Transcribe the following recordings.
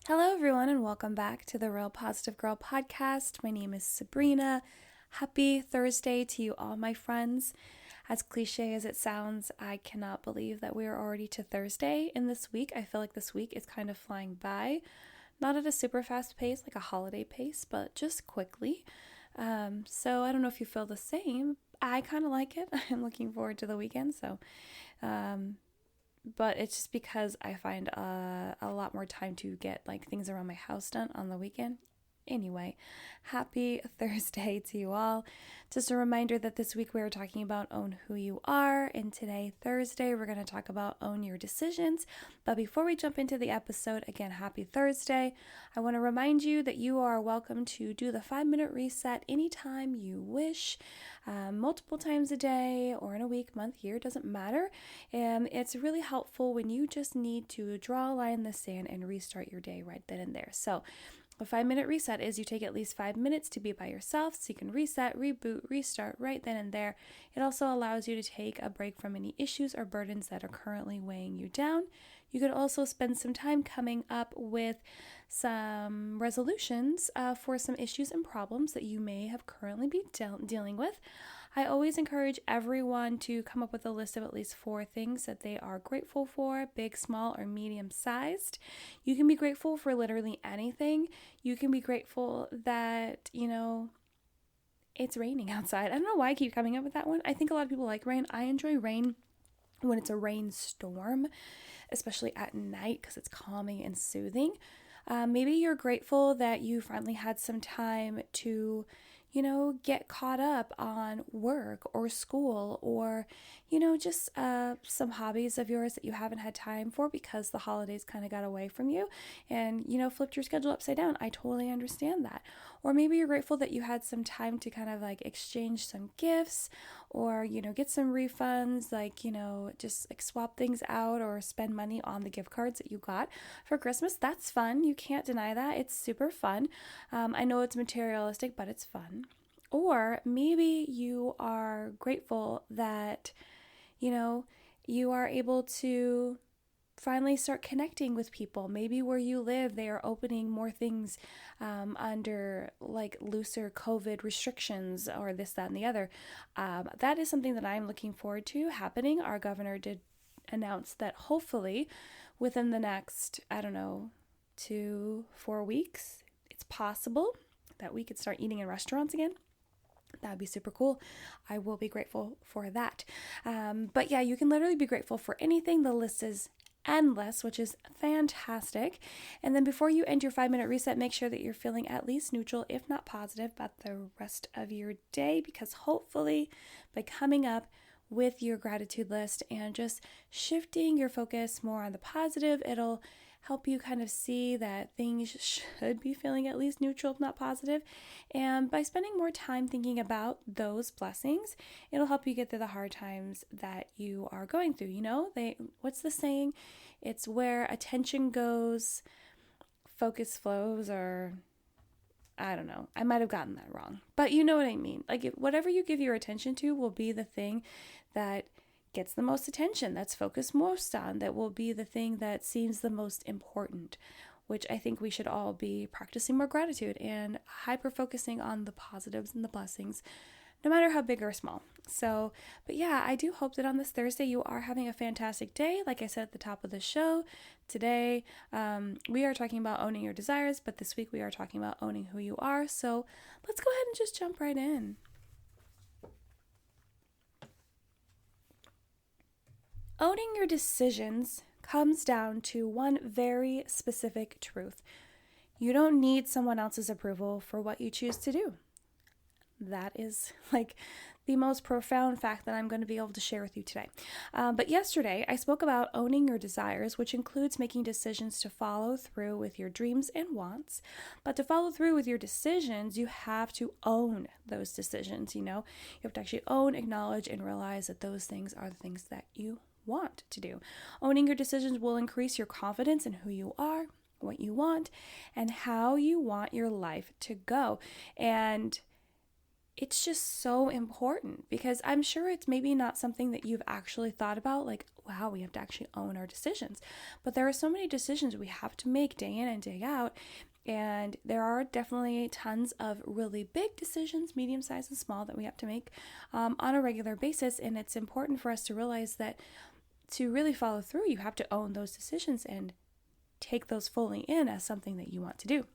Hello, everyone, and welcome back to the Real Positive Girl podcast. My name is Sabrina. Happy Thursday to you all, my friends. As cliche as it sounds, I cannot believe that we are already to Thursday in this week. I feel like this week is kind of flying by, not at a super fast pace, like a holiday pace, but just quickly. So I don't know if you feel the same. I kind of like it. I'm looking forward to the weekend, but it's just because I find a lot more time to get like things around my house done on the weekend. Anyway, happy Thursday to you all. Just a reminder that this week we are talking about Own Who You Are, and today, Thursday, we're going to talk about Own Your Decisions. But before we jump into the episode, again, happy Thursday. I want to remind you that you are welcome to do the 5-minute reset anytime you wish, multiple times a day or in a week, month, year, doesn't matter. And it's really helpful when you just need to draw a line in the sand and restart your day right then and there. So a 5-minute reset is you take at least 5 minutes to be by yourself so you can reset, reboot, restart right then and there. It also allows you to take a break from any issues or burdens that are currently weighing you down. You could also spend some time coming up with some resolutions for some issues and problems that you may have currently been dealing with. I always encourage everyone to come up with a list of at least 4 things that they are grateful for, big, small, or medium sized. You can be grateful for literally anything. You can be grateful that, it's raining outside. I don't know why I keep coming up with that one. I think a lot of people like rain. I enjoy rain when it's a rainstorm, especially at night because it's calming and soothing. Maybe you're grateful that you finally had some time to get caught up on work or school or, just some hobbies of yours that you haven't had time for because the holidays kind of got away from you and, flipped your schedule upside down. I totally understand that. Or maybe you're grateful that you had some time to kind of like exchange some gifts or, get some refunds, just like swap things out or spend money on the gift cards that you got for Christmas. That's fun. You can't deny that. It's super fun. I know it's materialistic, but it's fun. Or maybe you are grateful that, you are able to finally start connecting with people. Maybe where you live, they are opening more things under like looser COVID restrictions or this, that, and the other. That is something that I'm looking forward to happening. Our governor did announce that hopefully within the next, 2-4 weeks, it's possible that we could start eating in restaurants again. That would be super cool. I will be grateful for that. But yeah, you can literally be grateful for anything. The list is endless, which is fantastic. And then before you end your 5-minute reset, make sure that you're feeling at least neutral, if not positive, about the rest of your day, because hopefully by coming up with your gratitude list and just shifting your focus more on the positive, it'll help you kind of see that things should be feeling at least neutral, if not positive. And by spending more time thinking about those blessings, it'll help you get through the hard times that you are going through. What's the saying? It's where attention goes, focus flows, or I don't know. I might have gotten that wrong, but you know what I mean. Like whatever you give your attention to will be the thing that gets the most attention, that's focused most on, that will be the thing that seems the most important, which I think we should all be practicing more gratitude and hyper focusing on the positives and the blessings, no matter how big or small. So, but yeah, I do hope that on this Thursday you are having a fantastic day. Like I said at the top of the show, today we are talking about owning your desires, but this week we are talking about owning who you are. So let's go ahead and just jump right in. Owning your decisions comes down to one very specific truth. You don't need someone else's approval for what you choose to do. That is like the most profound fact that I'm going to be able to share with you today. But yesterday, I spoke about owning your desires, which includes making decisions to follow through with your dreams and wants. But to follow through with your decisions, you have to own those decisions. You have to actually own, acknowledge, and realize that those things are the things that you want to do. Owning your decisions will increase your confidence in who you are, what you want, and how you want your life to go. And it's just so important, because I'm sure it's maybe not something that you've actually thought about, like, wow, we have to actually own our decisions. But there are so many decisions we have to make day in and day out. And there are definitely tons of really big decisions, medium sized and small, that we have to make on a regular basis. And it's important for us to realize that to really follow through, you have to own those decisions and take those fully in as something that you want to do.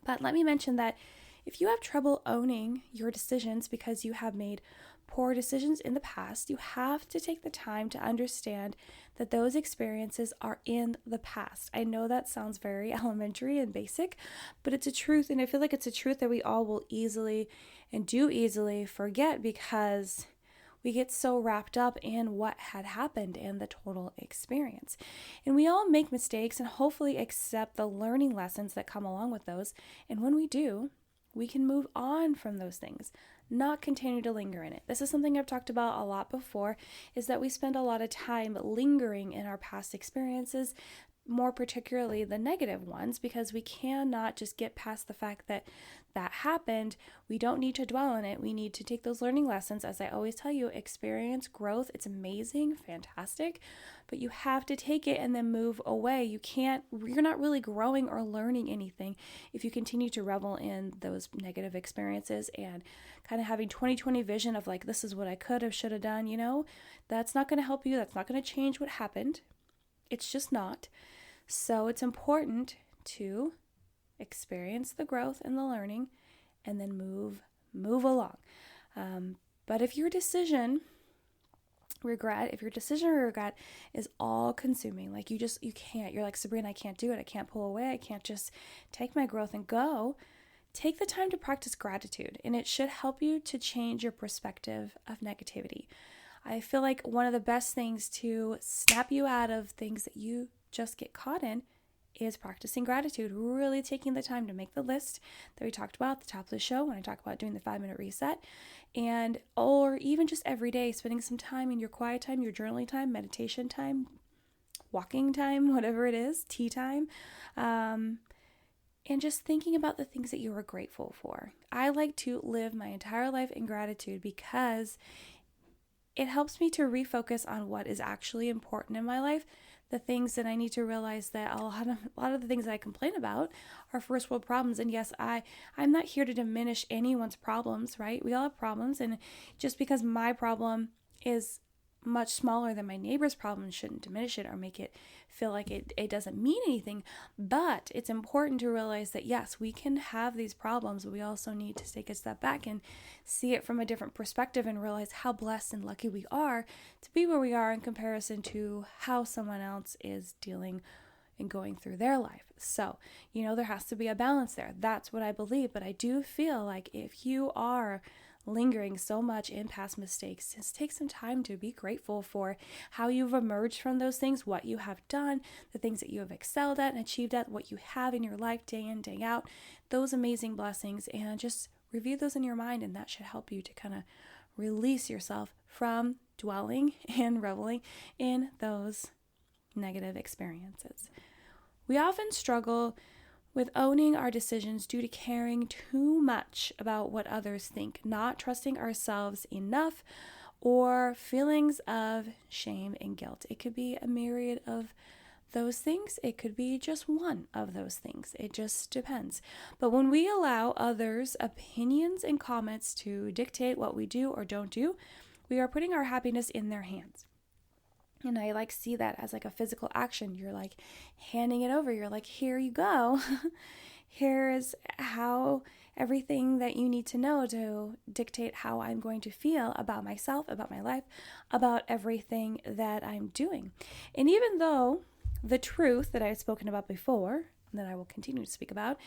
But let me mention that if you have trouble owning your decisions because you have made poor decisions in the past, you have to take the time to understand that those experiences are in the past. I know that sounds very elementary and basic, but it's a truth, and I feel like it's a truth that we all will easily and do easily forget, because we get so wrapped up in what had happened and the total experience. And we all make mistakes and hopefully accept the learning lessons that come along with those. And when we do, we can move on from those things, not continue to linger in it. This is something I've talked about a lot before, is that we spend a lot of time lingering in our past experiences, more particularly the negative ones, because we cannot just get past the fact that that happened. We don't need to dwell on it. We need to take those learning lessons. As I always tell you, experience growth. It's amazing, fantastic, but you have to take it and then move away. You're not really growing or learning anything if you continue to revel in those negative experiences and kind of having 20/20 vision of like, this is what I could have, should have done, that's not going to help you. That's not going to change what happened. It's just not. So it's important to experience the growth and the learning and then move along. But if your decision or regret is all consuming, like you can't, you're like, Sabrina, I can't do it. I can't pull away. I can't just take my growth and go. Take the time to practice gratitude, and it should help you to change your perspective of negativity. I feel like one of the best things to snap you out of things that you just get caught in is practicing gratitude, really taking the time to make the list that we talked about at the top of the show when I talk about doing the 5-minute reset, or even just every day spending some time in your quiet time, your journaling time, meditation time, walking time, whatever it is, tea time, and just thinking about the things that you are grateful for. I like to live my entire life in gratitude because it helps me to refocus on what is actually important in my life. The things that I need to realize that a lot of the things that I complain about are first world problems. And yes, I'm not here to diminish anyone's problems, right? We all have problems. And just because my problem is much smaller than my neighbor's problem shouldn't diminish it or make it feel like it doesn't mean anything. But it's important to realize that yes, we can have these problems, but we also need to take a step back and see it from a different perspective and realize how blessed and lucky we are to be where we are in comparison to how someone else is dealing and going through their life. So, there has to be a balance there. That's what I believe. But I do feel like if you are lingering so much in past mistakes, just take some time to be grateful for how you've emerged from those things, what you have done, the things that you have excelled at and achieved at, what you have in your life day in, day out, those amazing blessings, and just review those in your mind. And that should help you to kind of release yourself from dwelling and reveling in those negative experiences. We often struggle with owning our decisions due to caring too much about what others think, not trusting ourselves enough, or feelings of shame and guilt. It could be a myriad of those things. It could be just one of those things. It just depends. But when we allow others' opinions and comments to dictate what we do or don't do, we are putting our happiness in their hands. And I see that as a physical action. You're handing it over. You're here you go. Here's how everything that you need to know to dictate how I'm going to feel about myself, about my life, about everything that I'm doing. And even though the truth that I've spoken about before, and that I will continue to speak about,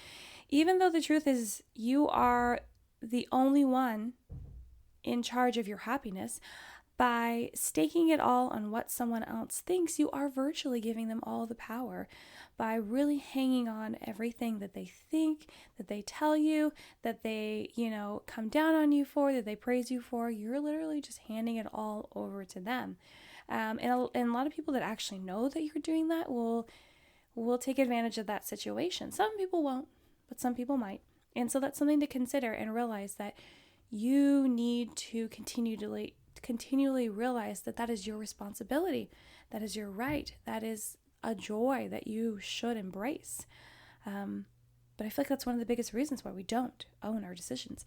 even though the truth is you are the only one in charge of your happiness, by staking it all on what someone else thinks, you are virtually giving them all the power by really hanging on everything that they think, that they tell you, that they, come down on you for, that they praise you for. You're literally just handing it all over to them. And a lot of people that actually know that you're doing that will take advantage of that situation. Some people won't, but some people might. And so that's something to consider and realize that you need to continually realize that that is your responsibility. That is your right. That is a joy that you should embrace. But I feel like that's one of the biggest reasons why we don't own our decisions.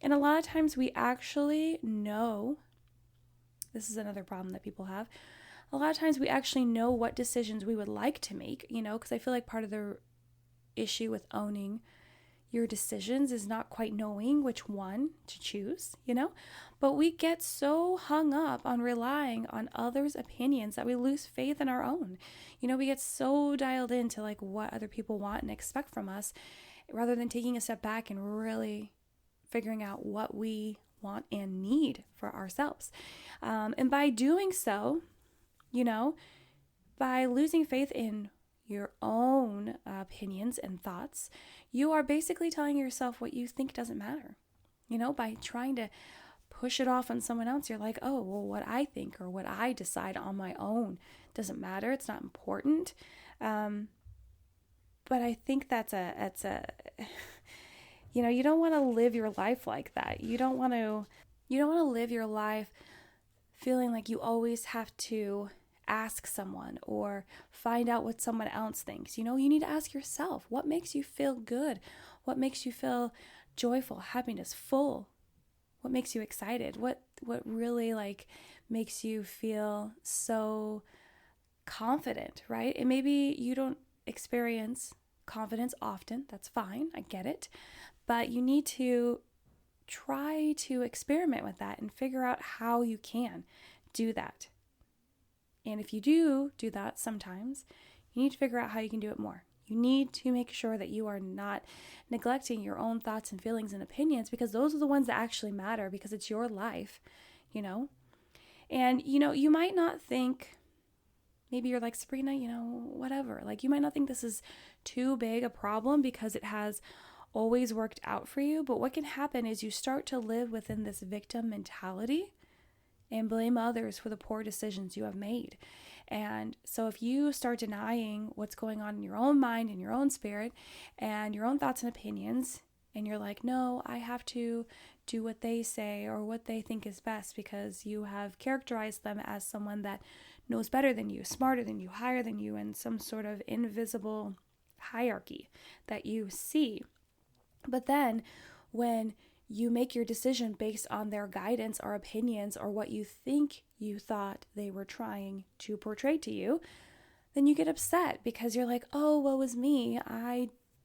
And a lot of times we actually know, this is another problem that people have, a lot of times we actually know what decisions we would like to make, because I feel like part of the issue with owning your decisions is not quite knowing which one to choose, but we get so hung up on relying on others' opinions that we lose faith in our own. We get so dialed into like what other people want and expect from us rather than taking a step back and really figuring out what we want and need for ourselves. And by doing so, by losing faith in your own opinions and thoughts, you are basically telling yourself what you think doesn't matter. By trying to push it off on someone else, you're like, oh, well, what I think or what I decide on my own doesn't matter. It's not important. But I think that's you don't want to live your life like that. You don't want to live your life feeling like you always have to ask someone or find out what someone else thinks. You need to ask yourself, what makes you feel good? What makes you feel joyful, happiness, full? What makes you excited? What really makes you feel so confident, right? And maybe you don't experience confidence often. That's fine. I get it. But you need to try to experiment with that and figure out how you can do that. And if you do that sometimes, you need to figure out how you can do it more. You need to make sure that you are not neglecting your own thoughts and feelings and opinions, because those are the ones that actually matter, because it's your life, And, you might not think, maybe you're like, Sabrina, whatever. You might not think this is too big a problem because it has always worked out for you. But what can happen is you start to live within this victim mentality and blame others for the poor decisions you have made. And so if you start denying what's going on in your own mind and your own spirit and your own thoughts and opinions, and you're like, no, I have to do what they say or what they think is best because you have characterized them as someone that knows better than you, smarter than you, higher than you, in some sort of invisible hierarchy that you see. But then when you make your decision based on their guidance or opinions or what you think you thought they were trying to portray to you, then you get upset because you're like, oh, woe is me.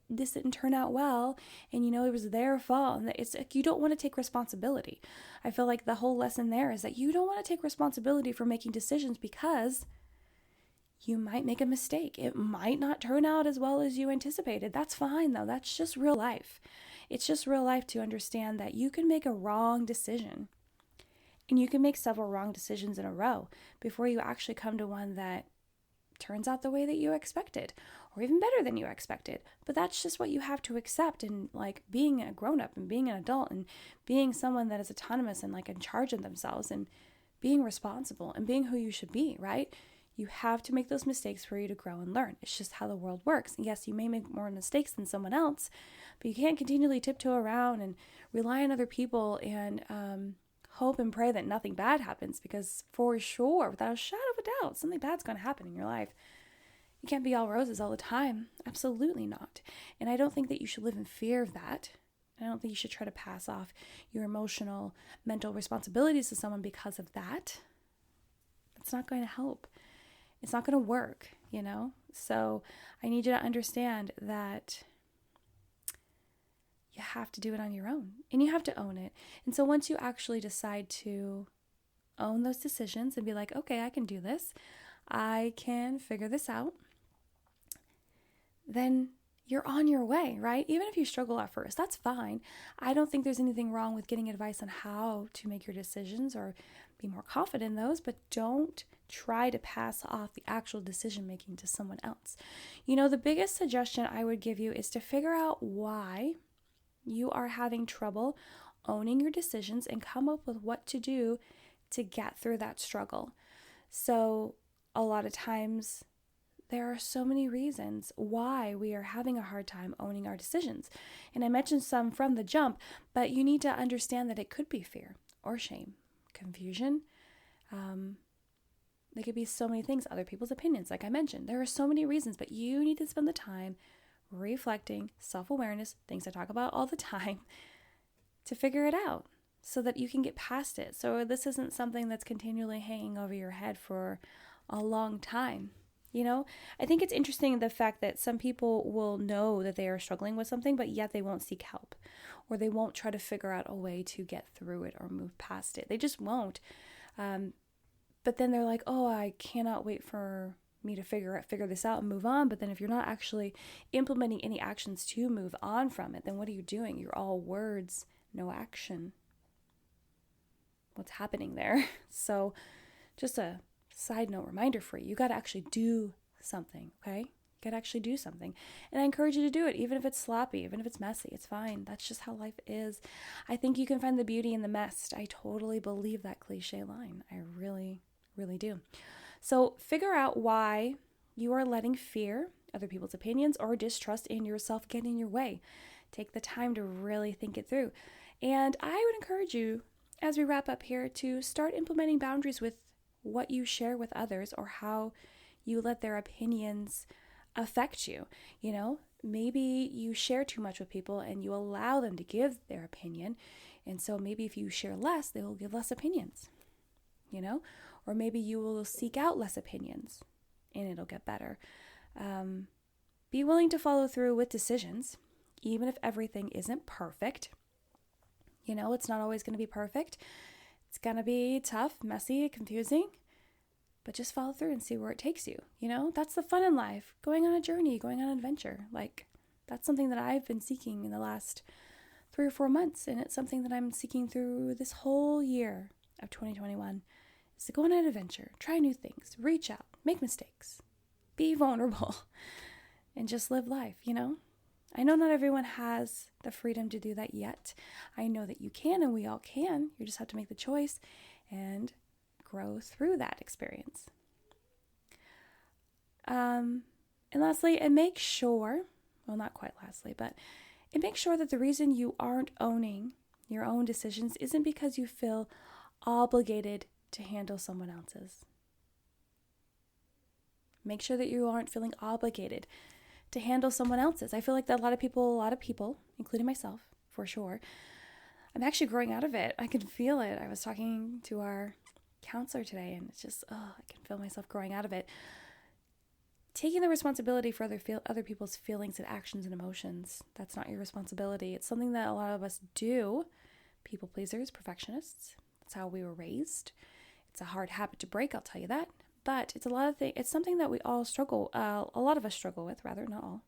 This didn't turn out well. And it was their fault. And it's like, you don't want to take responsibility. I feel like the whole lesson there is that you don't want to take responsibility for making decisions because you might make a mistake. It might not turn out as well as you anticipated. That's fine though. That's just real life. It's just real life to understand that you can make a wrong decision, and you can make several wrong decisions in a row before you actually come to one that turns out the way that you expected, or even better than you expected. But that's just what you have to accept. And being a grown-up and being an adult and being someone that is autonomous and in charge of themselves and being responsible and being who you should be, right? You have to make those mistakes for you to grow and learn. It's just how the world works. And yes, you may make more mistakes than someone else, but you can't continually tiptoe around and rely on other people and hope and pray that nothing bad happens, because for sure, without a shadow of a doubt, something bad's going to happen in your life. You can't be all roses all the time. Absolutely not. And I don't think that you should live in fear of that. I don't think you should try to pass off your emotional, mental responsibilities to someone because of that. It's not going to help. It's not going to work, So I need you to understand that you have to do it on your own, and you have to own it. And so once you actually decide to own those decisions and be like, okay, I can do this, I can figure this out, then you're on your way, right? Even if you struggle at first, that's fine. I don't think there's anything wrong with getting advice on how to make your decisions or be more confident in those, but don't try to pass off the actual decision making to someone else. The biggest suggestion I would give you is to figure out why you are having trouble owning your decisions and come up with what to do to get through that struggle. So a lot of times there are so many reasons why we are having a hard time owning our decisions. And I mentioned some from the jump, but you need to understand that it could be fear or shame, confusion. They could be so many things, other people's opinions, like I mentioned. There are so many reasons, but you need to spend the time reflecting, self-awareness, things I talk about all the time, to figure it out so that you can get past it. So this isn't something that's continually hanging over your head for a long time. I think it's interesting the fact that some people will know that they are struggling with something, but yet they won't seek help, or they won't try to figure out a way to get through it or move past it. They just won't. But then they're like, oh, I cannot wait for me to figure this out and move on. But then if you're not actually implementing any actions to move on from it, then what are you doing? You're all words, no action. What's happening there? So just a side note reminder for you, you got to actually do something, okay? You got to actually do something. And I encourage you to do it, even if it's sloppy, even if it's messy, it's fine. That's just how life is. I think you can find the beauty in the mess. I totally believe that cliche line. I really, really do. So figure out why you are letting fear, other people's opinions, or distrust in yourself get in your way. Take the time to really think it through. And I would encourage you, as we wrap up here, to start implementing boundaries with what you share with others, or how you let their opinions affect you. Maybe you share too much with people and you allow them to give their opinion. And so maybe if you share less, they will give less opinions, or maybe you will seek out less opinions and it'll get better. Be willing to follow through with decisions, even if everything isn't perfect. It's not always going to be perfect. It's going to be tough, messy, confusing, but just follow through and see where it takes you. That's the fun in life, going on a journey, going on an adventure. That's something that I've been seeking in the last 3 or 4 months. And it's something that I'm seeking through this whole year of 2021, is to go on an adventure, try new things, reach out, make mistakes, be vulnerable, and just live life, I know not everyone has the freedom to do that yet. I know that you can, and we all can. You just have to make the choice and grow through that experience. And lastly, and make sure, well, not quite lastly, but and make sure that the reason you aren't owning your own decisions isn't because you feel obligated to handle someone else's. Make sure that you aren't feeling obligated to handle someone else's. I feel like that a lot of people, including myself, for sure, I'm actually growing out of it. I can feel it. I was talking to our counselor today, and it's just, I can feel myself growing out of it. Taking the responsibility for other people's feelings and actions and emotions, that's not your responsibility. It's something that a lot of us do. People pleasers, perfectionists. That's how we were raised. It's a hard habit to break, I'll tell you that. But it's it's something that we all a lot of us struggle with, rather, not all.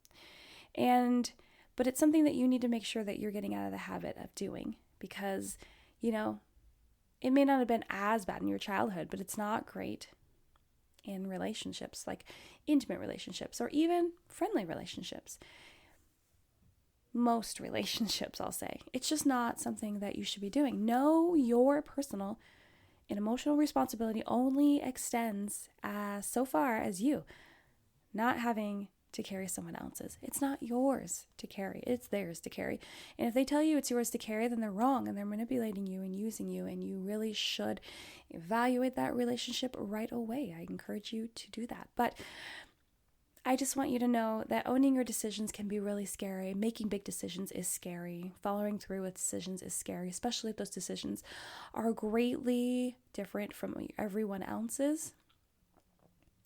But it's something that you need to make sure that you're getting out of the habit of doing, because, it may not have been as bad in your childhood, but it's not great in relationships, like intimate relationships or even friendly relationships. Most relationships, I'll say. It's just not something that you should be doing. No, your personal and emotional responsibility only extends so far as you, not having to carry someone else's. It's not yours to carry. It's theirs to carry. And if they tell you it's yours to carry, then they're wrong and they're manipulating you and using you, and you really should evaluate that relationship right away. I encourage you to do that. But I just want you to know that owning your decisions can be really scary. Making big decisions is scary. Following through with decisions is scary, especially if those decisions are greatly different from everyone else's,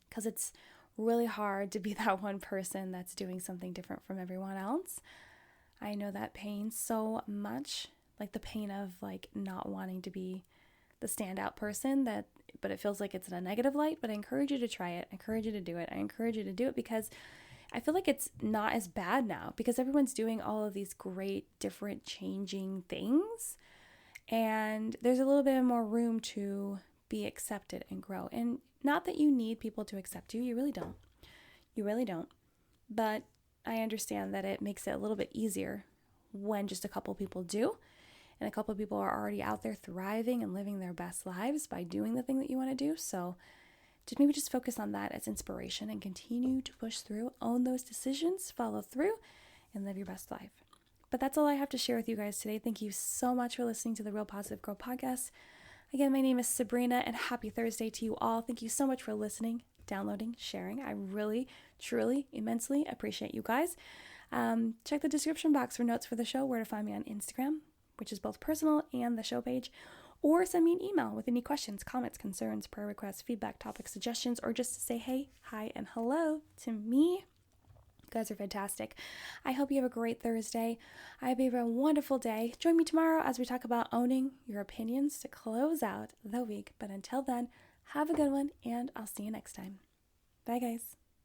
because it's really hard to be that one person that's doing something different from everyone else. I know that pain so much, like the pain of not wanting to be the standout person, but it feels like it's in a negative light. But I encourage you to try it. I encourage you to do it. I encourage you to do it because I feel like it's not as bad now, because everyone's doing all of these great, different, changing things. And there's a little bit more room to be accepted and grow. And not that you need people to accept you. You really don't. You really don't. But I understand that it makes it a little bit easier when just a couple people do. And a couple of people are already out there thriving and living their best lives by doing the thing that you want to do. So maybe just focus on that as inspiration and continue to push through, own those decisions, follow through, and live your best life. But that's all I have to share with you guys today. Thank you so much for listening to the Real Positive Girl podcast. Again, my name is Sabrina, and happy Thursday to you all. Thank you so much for listening, downloading, sharing. I really, truly, immensely appreciate you guys. Check the description box for notes for the show, where to find me on Instagram, which is both personal and the show page, or send me an email with any questions, comments, concerns, prayer requests, feedback, topic suggestions, or just to say hey, hi, and hello to me. You guys are fantastic. I hope you have a great Thursday. I hope you have a wonderful day. Join me tomorrow as we talk about owning your opinions to close out the week. But until then, have a good one, and I'll see you next time. Bye, guys.